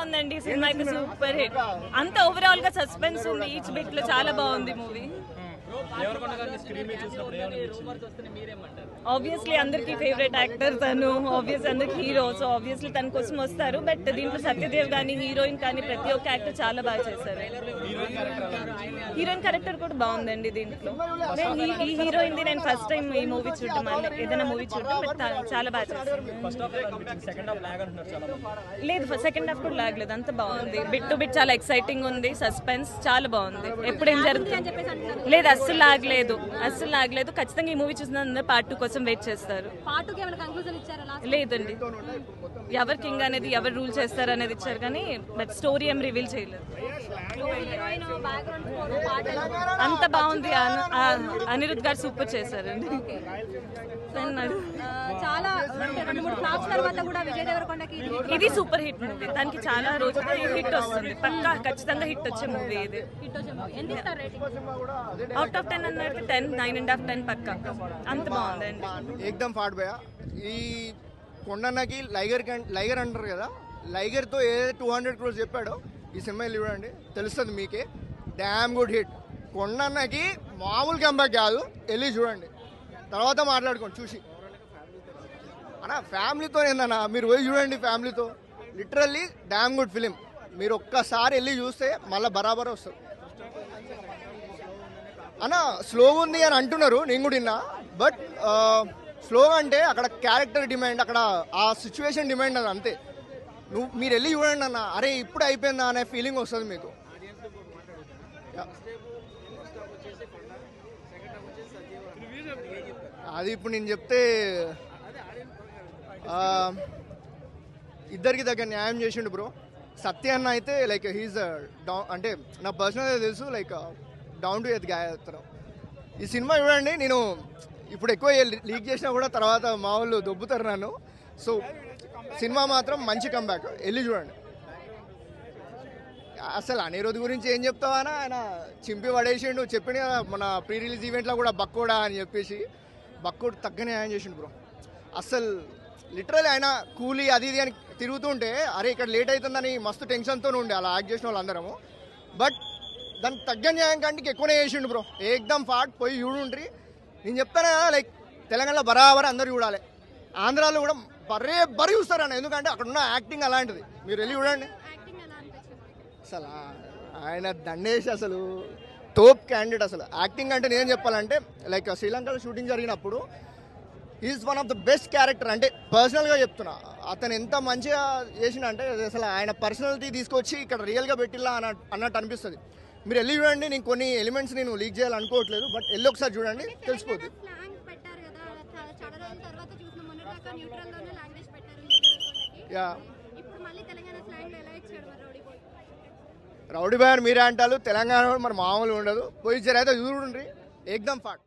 బాగుందండి సినిమా అయితే super hit అంత ఓవరాల్ గా సస్పెన్స్ ఉంది ఈచ్ బిట్ లో చాలా బాగుంది మూవీ ఆబ్వియస్లీ అందరికి ఫేవరెట్ యాక్టర్ తను ఆబ్వియస్ అందరికి హీరో సో ఆబ్వియస్లీ తన కోసం వస్తారు బట్ దీంట్లో సత్యదేవ్ కానీ హీరోయిన్ కానీ ప్రతి ఒక్క యాక్టర్ చాలా బాగా చేశారు హీరోయిన్ క్యారెక్టర్ కూడా బాగుందండి దీంట్లో ఈ హీరోయిన్ నేను ఫస్ట్ టైం ఈ మూవీ చూడడం ఏదైనా మూవీ చూడడం బట్ చాలా బాగా చేశారు లేదు సెకండ్ హాఫ్ కూడా లాగలేదు అంత బాగుంది బిట్ టు బిట్ చాలా ఎక్సైటింగ్ ఉంది సస్పెన్స్ చాలా బాగుంది ఎప్పుడు ఏం జరుగుతుంది లేదు అస్సలు లాగలేదు ఖచ్చితంగా ఈ మూవీ చూసిన పార్ట్ 2 కోసం వెయిట్ చేస్తారు లేదండి ఎవరు కింగ్ అనేది ఎవరు రూల్ చేస్తారు అనేది ఇచ్చారు కానీ బట్ స్టోరీ ఏం రివీల్ చేయలేదు అంత బాగుంది అనిరుద్ గారు సూపర్ చేశారండి ఇది సూపర్ హిట్ మూవీ దానికి చాలా రోజులు హిట్ వస్తుంది పక్కా ఖచ్చితంగా హిట్ వచ్చే మూవీ ఇది అవుట్ ఆఫ్ 10 అన్నట్టు 10 9.5 10 పక్కా అంత బాగుందండి ఏకదం ఫాట్ భయ్యా ఈ కొండన్నకి లైగర్ అంటారు కదా లైగర్తో ఏదైతే 200 crores చెప్పాడో ఈ సినిమా చూడండి తెలుస్తుంది మీకే డ్యామ్ గుడ్ హిట్ కొండన్నకి మామూలు కంబ్యాక్ కాదు వెళ్ళి చూడండి తర్వాత మాట్లాడుకోండి చూసి అన్న ఫ్యామిలీతో ఏందన్నా మీరు పోయి చూడండి ఫ్యామిలీతో లిటరల్లీ డ్యామ్ గుడ్ ఫిలిం మీరు ఒక్కసారి వెళ్ళి చూస్తే మళ్ళీ బరాబర్ వస్తుంది అన్న స్లోగా ఉంది అని అంటున్నారు నేను కూడా విన్నా బట్ స్లోగా అంటే అక్కడ క్యారెక్టర్ డిమాండ్ అక్కడ ఆ సిచ్యువేషన్ డిమాండ్ అది అంతే మీరు వెళ్ళి చూడండి అన్న అరే ఇప్పుడు అయిపోయిందా అనే ఫీలింగ్ వస్తుంది మీకు అది ఇప్పుడు నేను చెప్తే ఇద్దరికి దగ్గర న్యాయం చేసిండు బ్రో సత్య అన్న అయితే లైక్ హీజ్ డౌన్ అంటే నా పర్సనల్గా తెలుసు లైక్ డౌన్ టు ఎర్త్ గాయత్రం ఈ సినిమా చూడండి నేను ఇప్పుడు ఎక్కువ లీక్ చేసినా కూడా తర్వాత మా వాళ్ళు దొబ్బుతారు నన్ను సో సినిమా మాత్రం మంచి కంబ్యాక్ వెళ్ళి చూడండి అసలు అనిరుద్ గురించి ఏం చెప్తావా ఆయన చింపి పడేసిండు చెప్పిండు మన ప్రీ రిలీజ్ ఈవెంట్లో కూడా బక్కోడా అని చెప్పేసి బక్కోడు తగ్గనే ఆయన చేసిండు బ్రో అసలు లిటరల్లీ ఆయన కూలీ అది ఇది అని తిరుగుతుంటే అరే ఇక్కడ లేట్ అవుతుందని మస్తు టెన్షన్తో ఉండే అలా యాక్ట్ చేసిన వాళ్ళందరము బట్ దానికి తగ్గ న్యాయం కంటే ఎక్కువనే చేసిండు బ్రో ఏకదం ఫాట్ పోయి చూడుండ్రి నేను చెప్తాను కదా లైక్ తెలంగాణలో బరాబర్ అందరు చూడాలి ఆంధ్రాలో కూడా బరీ చూస్తారు అన్న ఎందుకంటే అక్కడ ఉన్న యాక్టింగ్ అలాంటిది మీరు వెళ్ళి చూడండి అసలు ఆయన దండేసి అసలు టోప్ క్యాండిడేట్ అసలు యాక్టింగ్ అంటే నేను చెప్పాలంటే లైక్ శ్రీలంకలో షూటింగ్ జరిగినప్పుడు is one of the best character అంటే పర్సనల్గా చెప్తున్నా అతను ఎంత మంచిగా చేసిన అంటే అసలు ఆయన పర్సనాలిటీ తీసుకొచ్చి ఇక్కడ రియల్గా పెట్టిల్లా అన్నట్టు అనిపిస్తుంది మీరు వెళ్ళి చూడండి నేను కొన్ని ఎలిమెంట్స్ నేను లీక్ చేయాలనుకోవట్లేదు బట్ వెళ్ళి ఒకసారి చూడండి తెలిసిపోతుంది యా రౌడీ బాయ్ మీరే అంటారు తెలంగాణ మరి మామూలు ఉండదు పోయి అయితే చూడండి ఏకదం ఫాట్